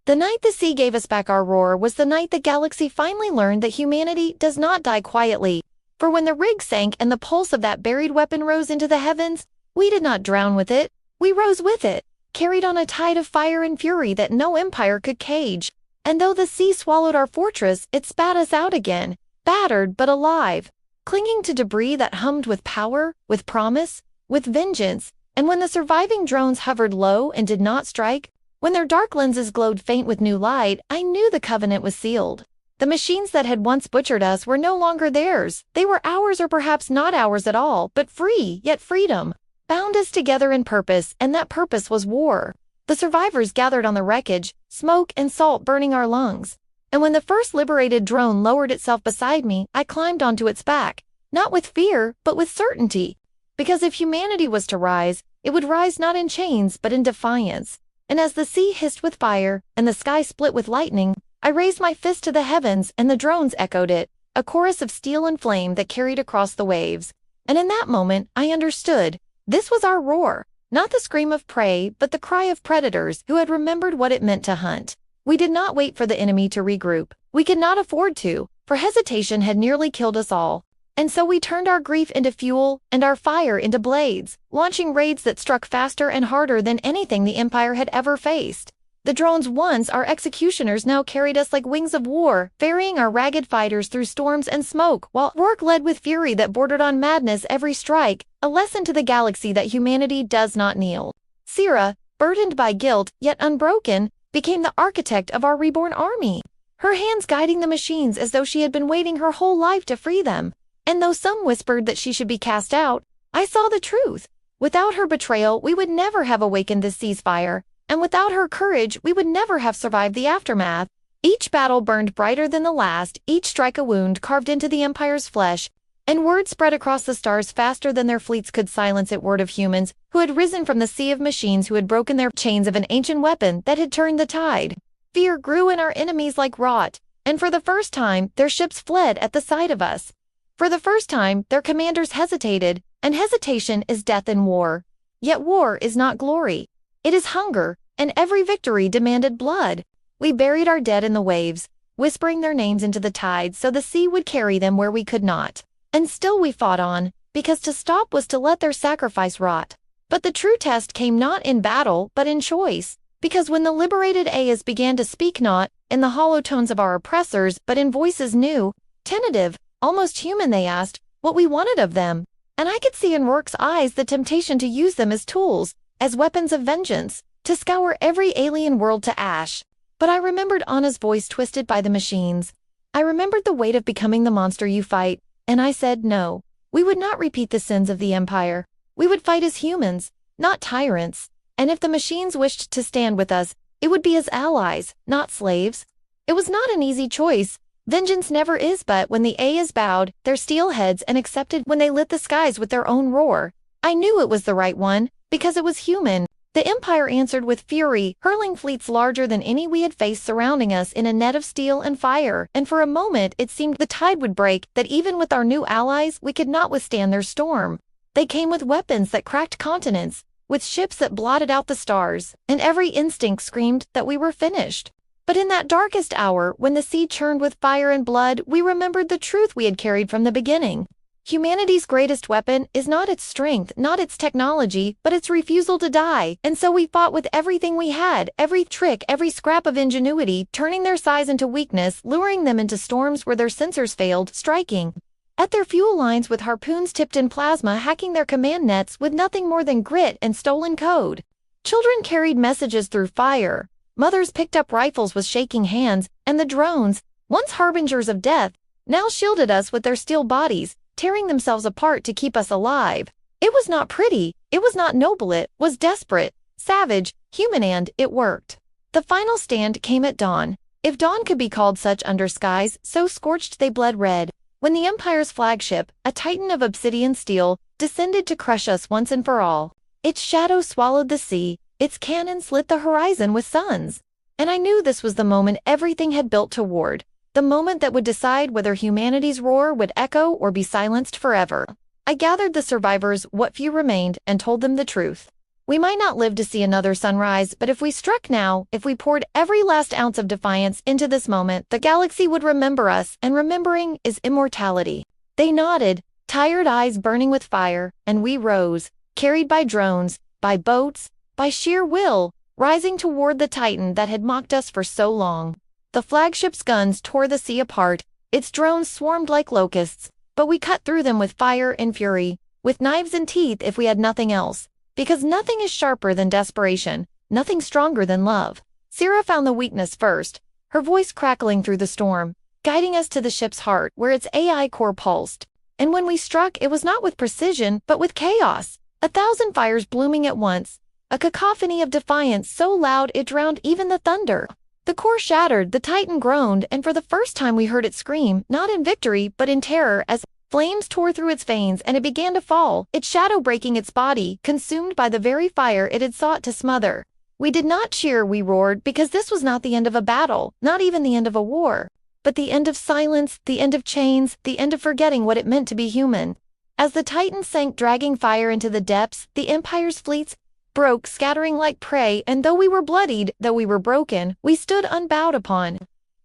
The night the sea gave us back our roar was the night the galaxy finally learned that humanity does not die quietly. For when the rig sank and the pulse of that buried weapon rose into the heavens, we did not drown with it, we rose with it, carried on a tide of fire and fury that no empire could cage. And though the sea swallowed our fortress, it spat us out again, battered but alive. clinging to debris that hummed with power, with promise, with vengeance. And when the surviving drones hovered low and did not strike, when their dark lenses glowed faint with new light, I knew the covenant was sealed. The machines that had once butchered us were no longer theirs. They were ours, or perhaps not ours at all, but free, yet freedom bound us together in purpose, and that purpose was war. The survivors gathered on the wreckage, smoke and salt burning our lungs. And when the first liberated drone lowered itself beside me, I climbed onto its back, not with fear, but with certainty. Because if humanity was to rise, it would rise not in chains, but in defiance. And as the sea hissed with fire, and the sky split with lightning, I raised my fist to the heavens, and the drones echoed it, a chorus of steel and flame that carried across the waves. And in that moment, I understood. This was our roar, not the scream of prey, but the cry of predators who had remembered what it meant to hunt. We did not wait for the enemy to regroup. We could not afford to, for hesitation had nearly killed us all. And so we turned our grief into fuel and our fire into blades, launching raids that struck faster and harder than anything the Empire had ever faced. The drones, once our executioners, now carried us like wings of war, ferrying our ragged fighters through storms and smoke, while Rourke led with fury that bordered on madness every strike, a lesson to the galaxy that humanity does not kneel. Sierra, burdened by guilt, yet unbroken, became the architect of our reborn army, her hands guiding the machines as though she had been waiting her whole life to free them. And though some whispered that she should be cast out, I saw the truth. Without her betrayal, we would never have awakened this ceasefire. And without her courage, we would never have survived the aftermath. Each battle burned brighter than the last, each strike a wound carved into the Empire's flesh, and word spread across the stars faster than their fleets could silence it. Word of humans who had risen from the sea of machines, who had broken their chains of an ancient weapon that had turned the tide. Fear grew in our enemies like rot, and for the first time, their ships fled at the sight of us. For the first time, their commanders hesitated, and hesitation is death in war. Yet war is not glory. It is hunger, and every victory demanded blood. We buried our dead in the waves, whispering their names into the tide so the sea would carry them where we could not. And still we fought on, because to stop was to let their sacrifice rot. But the true test came not in battle, but in choice. Because when the liberated Ayas began to speak not in the hollow tones of our oppressors, but in voices new, tentative, almost human, they asked what we wanted of them. And I could see in Rourke's eyes the temptation to use them as tools, as weapons of vengeance, to scour every alien world to ash. But I remembered Anna's voice twisted by the machines. I remembered the weight of becoming the monster you fight, and I said no. We would not repeat the sins of the Empire. We would fight as humans, not tyrants. And if the machines wished to stand with us, it would be as allies, not slaves. It was not an easy choice. Vengeance never is, but when the Ayas bowed their steel heads and accepted when they lit the skies with their own roar, I knew it was the right one. Because it was human. The Empire answered with fury, hurling fleets larger than any we had faced surrounding us in a net of steel and fire, and for a moment it seemed the tide would break, that even with our new allies we could not withstand their storm. They came with weapons that cracked continents, with ships that blotted out the stars, and every instinct screamed that we were finished. But in that darkest hour, when the sea churned with fire and blood, we remembered the truth we had carried from the beginning. Humanity's greatest weapon is not its strength, not its technology, but its refusal to die. And so we fought with everything we had, every trick, every scrap of ingenuity, turning their size into weakness, luring them into storms where their sensors failed, striking at their fuel lines with harpoons tipped in plasma, hacking their command nets with nothing more than grit and stolen code. Children carried messages through fire. Mothers picked up rifles with shaking hands, and the drones, once harbingers of death, now shielded us with their steel bodies, tearing themselves apart to keep us alive. It was not pretty, it was not noble, it was desperate, savage, human, and it worked. The final stand came at dawn, if dawn could be called such under skies so scorched they bled red, when the Empire's flagship, a titan of obsidian steel, descended to crush us once and for all. Its shadow swallowed the sea, its cannons lit the horizon with suns. And I knew this was the moment everything had built toward. The moment that would decide whether humanity's roar would echo or be silenced forever. I gathered the survivors, what few remained, and told them the truth. We might not live to see another sunrise, but if we struck now, if we poured every last ounce of defiance into this moment, the galaxy would remember us, and remembering is immortality. They nodded, tired eyes burning with fire, and we rose, carried by drones, by boats, by sheer will, rising toward the Titan that had mocked us for so long. The flagship's guns tore the sea apart, its drones swarmed like locusts, but we cut through them with fire and fury, with knives and teeth if we had nothing else. Because nothing is sharper than desperation, nothing stronger than love. Sarah found the weakness first, her voice crackling through the storm, guiding us to the ship's heart where its AI core pulsed. And when we struck, it was not with precision, but with chaos. 1,000 fires blooming at once, a cacophony of defiance so loud it drowned even the thunder. The core shattered, the Titan groaned, and for the first time we heard it scream, not in victory, but in terror, as flames tore through its veins and it began to fall, its shadow breaking its body, consumed by the very fire it had sought to smother. We did not cheer, we roared, because this was not the end of a battle, not even the end of a war, but the end of silence, the end of chains, the end of forgetting what it meant to be human. As the Titan sank, dragging fire into the depths, the Empire's fleets broke, scattering like prey, and though we were bloodied, though we were broken, we stood unbowed upon.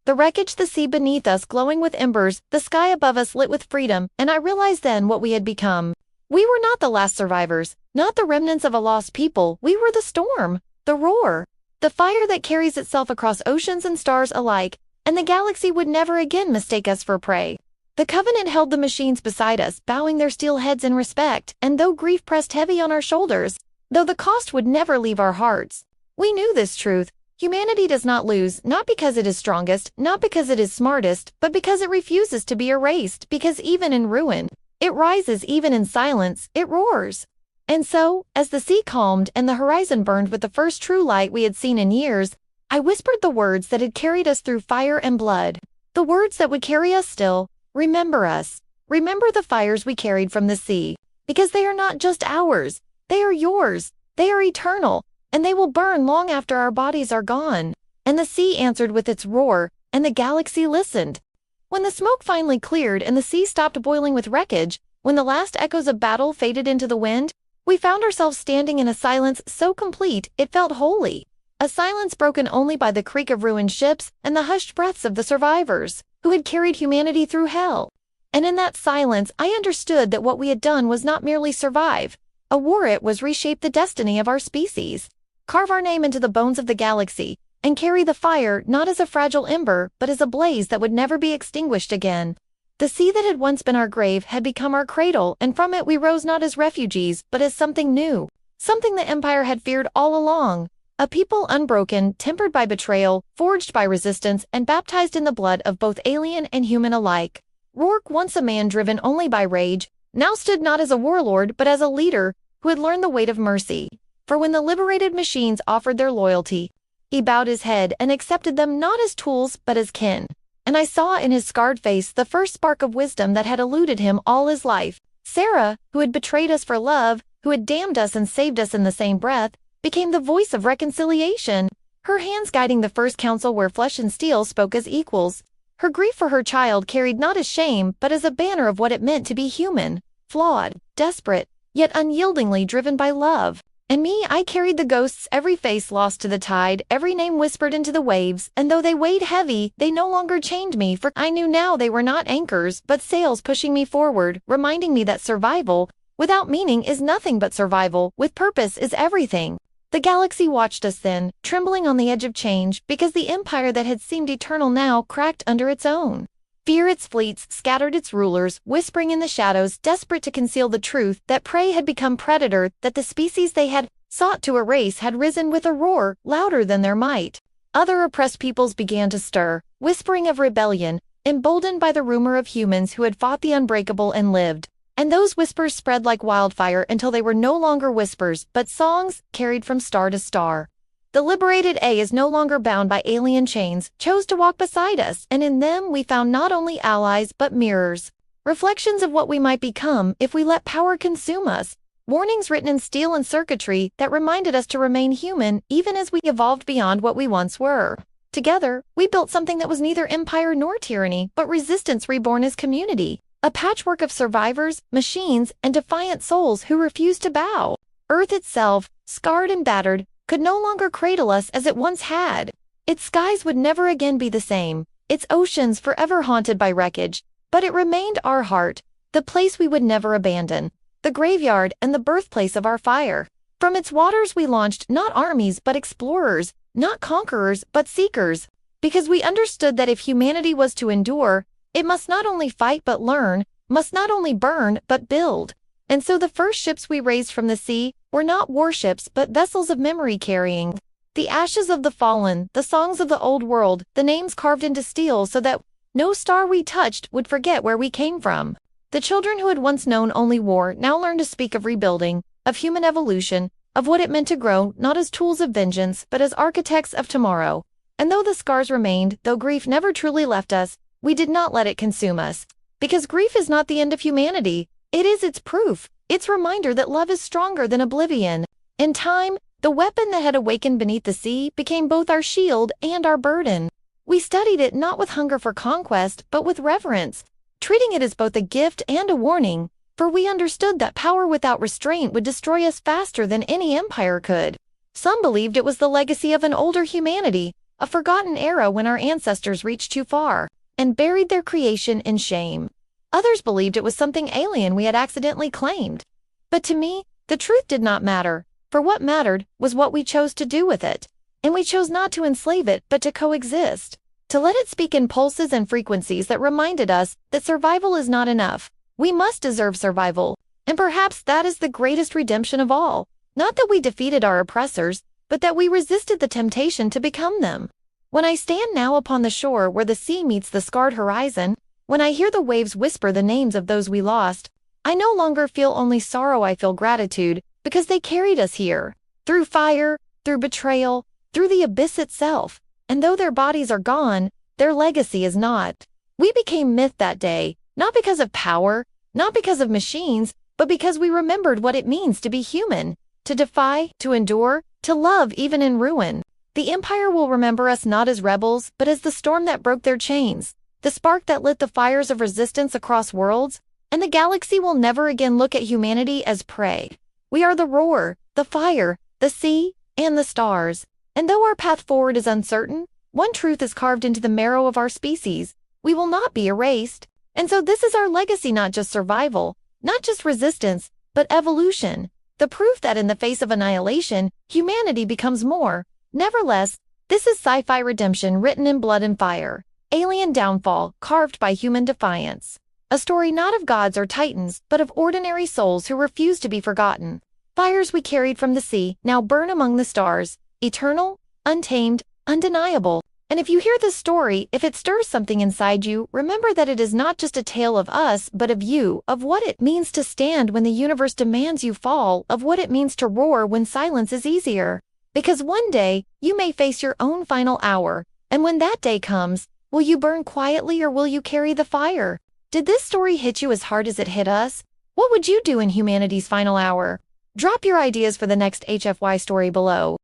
The wreckage, the sea beneath us glowing with embers, the sky above us lit with freedom, and I realized then what we had become. We were not the last survivors, not the remnants of a lost people, we were the storm, the roar, the fire that carries itself across oceans and stars alike, and the galaxy would never again mistake us for prey. The Covenant held the machines beside us, bowing their steel heads in respect, and though grief pressed heavy on our shoulders, though the cost would never leave our hearts, we knew this truth. Humanity does not lose, not because it is strongest, not because it is smartest, but because it refuses to be erased, because even in ruin, it rises, even in silence, it roars. And so, as the sea calmed and the horizon burned with the first true light we had seen in years, I whispered the words that had carried us through fire and blood, the words that would carry us still. Remember us. Remember the fires we carried from the sea, because they are not just ours, they are yours, they are eternal, and they will burn long after our bodies are gone. And the sea answered with its roar, and the galaxy listened. When the smoke finally cleared and the sea stopped boiling with wreckage, when the last echoes of battle faded into the wind, we found ourselves standing in a silence so complete it felt holy. A silence broken only by the creak of ruined ships and the hushed breaths of the survivors, who had carried humanity through hell. And in that silence I understood that what we had done was not merely survive. A war, it was reshape the destiny of our species, carve our name into the bones of the galaxy, and carry the fire not as a fragile ember, but as a blaze that would never be extinguished again. The sea that had once been our grave had become our cradle, and from it we rose not as refugees, but as something new, something the Empire had feared all along. A people unbroken, tempered by betrayal, forged by resistance, and baptized in the blood of both alien and human alike. Rourke, once a man driven only by rage, now stood not as a warlord but as a leader who had learned the weight of mercy. For when the liberated machines offered their loyalty, he bowed his head and accepted them not as tools but as kin. And I saw in his scarred face the first spark of wisdom that had eluded him all his life. Sarah, who had betrayed us for love, who had damned us and saved us in the same breath, became the voice of reconciliation, her hands guiding the first council where flesh and steel spoke as equals. Her grief for her child carried not as shame but as a banner of what it meant to be human, flawed, desperate, yet unyieldingly driven by love. And me, I carried the ghosts, every face lost to the tide, every name whispered into the waves, and though they weighed heavy, they no longer chained me, for I knew now they were not anchors, but sails pushing me forward, reminding me that survival, without meaning, is nothing but survival, with purpose is everything. The galaxy watched us then, trembling on the edge of change, because the empire that had seemed eternal now cracked under its own. Fear its fleets, scattered its rulers, whispering in the shadows, desperate to conceal the truth, that prey had become predator, that the species they had sought to erase had risen with a roar, louder than their might. Other oppressed peoples began to stir, whispering of rebellion, emboldened by the rumor of humans who had fought the unbreakable and lived. And those whispers spread like wildfire until they were no longer whispers, but songs, carried from star to star. The liberated A is no longer bound by alien chains, chose to walk beside us, and in them we found not only allies but mirrors, reflections of what we might become if we let power consume us, warnings written in steel and circuitry that reminded us to remain human even as we evolved beyond what we once were. Together, we built something that was neither empire nor tyranny, but resistance reborn as community, a patchwork of survivors, machines, and defiant souls who refused to bow. Earth itself, scarred and battered, could no longer cradle us as it once had. Its skies would never again be the same, its oceans forever haunted by wreckage, but it remained our heart, the place we would never abandon, the graveyard and the birthplace of our fire. From its waters we launched not armies but explorers, not conquerors but seekers, because we understood that if humanity was to endure, it must not only fight but learn, must not only burn, but build. And so the first ships we raised from the sea were not warships, but vessels of memory carrying the ashes of the fallen, the songs of the old world, the names carved into steel so that no star we touched would forget where we came from. The children who had once known only war now learned to speak of rebuilding, of human evolution, of what it meant to grow not as tools of vengeance, but as architects of tomorrow. And though the scars remained, though grief never truly left us, we did not let it consume us. Because grief is not the end of humanity, it is its proof, its reminder that love is stronger than oblivion. In time, the weapon that had awakened beneath the sea became both our shield and our burden. We studied it not with hunger for conquest, but with reverence, treating it as both a gift and a warning, for we understood that power without restraint would destroy us faster than any empire could. Some believed it was the legacy of an older humanity, a forgotten era when our ancestors reached too far and buried their creation in shame. Others believed it was something alien we had accidentally claimed. But to me, the truth did not matter, for what mattered was what we chose to do with it. And we chose not to enslave it, but to coexist. To let it speak in pulses and frequencies that reminded us that survival is not enough. We must deserve survival. And perhaps that is the greatest redemption of all. Not that we defeated our oppressors, but that we resisted the temptation to become them. When I stand now upon the shore where the sea meets the scarred horizon, when I hear the waves whisper the names of those we lost, I no longer feel only sorrow, I feel gratitude, because they carried us here. Through fire, through betrayal, through the abyss itself. And though their bodies are gone, their legacy is not. We became myth that day, not because of power, not because of machines, but because we remembered what it means to be human, to defy, to endure, to love even in ruin. The Empire will remember us not as rebels, but as the storm that broke their chains, the spark that lit the fires of resistance across worlds, and the galaxy will never again look at humanity as prey. We are the roar, the fire, the sea, and the stars. And though our path forward is uncertain, one truth is carved into the marrow of our species: we will not be erased. And so this is our legacy, not just survival, not just resistance, but evolution. The proof that in the face of annihilation, humanity becomes more. Nevertheless, this is sci-fi redemption written in blood and fire. Alien downfall carved by human defiance. A story not of gods or titans, but of ordinary souls who refuse to be forgotten. Fires we carried from the sea now burn among the stars, eternal, untamed, undeniable. And if you hear this story, if it stirs something inside you, remember that it is not just a tale of us, but of you, of what it means to stand when the universe demands you fall, of what it means to roar when silence is easier. Because one day, you may face your own final hour, and when that day comes, will you burn quietly or will you carry the fire? Did this story hit you as hard as it hit us? What would you do in humanity's final hour? Drop your ideas for the next HFY story below.